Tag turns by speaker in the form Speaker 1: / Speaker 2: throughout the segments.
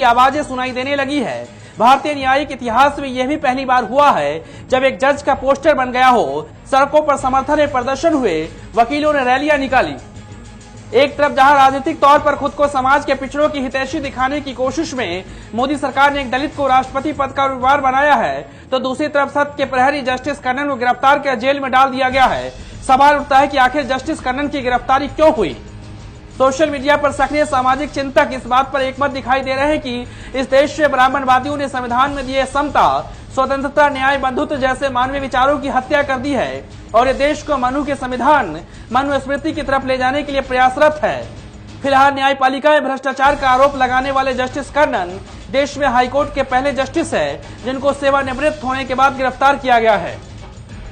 Speaker 1: आवाजें सुनाई देने लगी है। भारतीय न्यायिक इतिहास में यह भी पहली बार हुआ है जब एक जज का पोस्टर बन गया हो। सड़कों पर समर्थन में प्रदर्शन हुए, वकीलों ने रैलियां निकाली। एक तरफ जहां राजनीतिक तौर पर खुद को समाज के पिछड़ों की हितैषी दिखाने की कोशिश में मोदी सरकार ने एक दलित को राष्ट्रपति पद का उम्मीदवार बनाया है, तो दूसरी तरफ सत्य के प्रहरी जस्टिस कन्नन को गिरफ्तार कर जेल में डाल दिया गया है। सवाल उठता है कि आखिर जस्टिस कन्नन की गिरफ्तारी क्यों हुई। सोशल मीडिया पर सक्रिय सामाजिक चिंतक इस बात पर एकमत दिखाई दे रहे हैं कि इस देश में ब्राह्मणवादियों ने संविधान में दिए समता, स्वतंत्रता, न्याय, बंधुत्व जैसे मानवीय विचारों की हत्या कर दी है और ये देश को मनु के संविधान, मनुस्मृति की तरफ ले जाने के लिए प्रयासरत है। फिलहाल न्यायपालिका में भ्रष्टाचार का आरोप लगाने वाले जस्टिस कन्नन देश में हाईकोर्ट के पहले जस्टिस है जिनको सेवानिवृत्त होने के बाद गिरफ्तार किया गया है।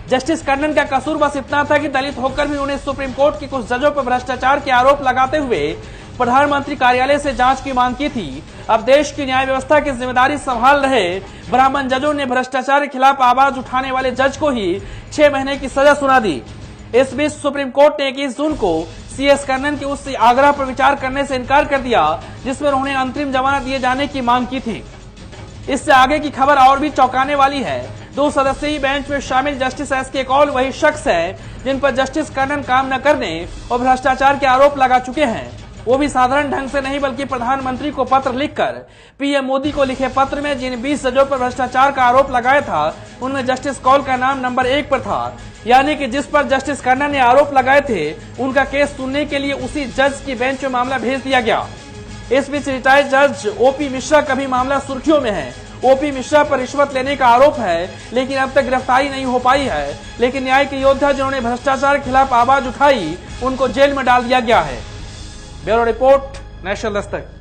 Speaker 1: जस्टिस कन्नन का कसूर बस इतना था कि दलित होकर भी उन्होंने सुप्रीम कोर्ट के कुछ जजों पर भ्रष्टाचार के आरोप लगाते हुए प्रधानमंत्री कार्यालय से जांच की मांग की थी। अब देश की न्याय व्यवस्था की जिम्मेदारी संभाल रहे ब्राह्मण जजों ने भ्रष्टाचार के खिलाफ आवाज उठाने वाले जज को ही 6 महीने की सजा सुना दी। इस बीच सुप्रीम कोर्ट ने 21 जून को CS कन्नन के उस आग्रह पर विचार करने से इनकार कर दिया जिसमें उन्होंने अंतरिम जमानत दिए जाने की मांग की थी। इससे आगे की खबर और भी चौंकाने वाली है। 2 सदस्यीय बेंच में शामिल जस्टिस SK कौल वही शख्स है जिन पर जस्टिस कन्नन काम न करने और भ्रष्टाचार के आरोप लगा चुके हैं, वो भी साधारण ढंग से नहीं बल्कि प्रधानमंत्री को पत्र लिखकर। PM मोदी को लिखे पत्र में जिन 20 जजों पर भ्रष्टाचार का आरोप लगाया था उनमें जस्टिस कौल का नाम नंबर 1 पर था, यानी कि जिस पर जस्टिस कन्नन ने आरोप लगाए थे उनका केस सुनने के लिए उसी जज की बेंच में मामला भेज दिया गया। इस बीच रिटायर्ड जज OP मिश्रा का भी मामला सुर्खियों में है। OP मिश्रा पर रिश्वत लेने का आरोप है लेकिन अब तक गिरफ्तारी नहीं हो पाई है, लेकिन न्याय के योद्धा जिन्होंने भ्रष्टाचार के खिलाफ आवाज उठाई उनको जेल में डाल दिया गया है। Bureau report, national Dastak.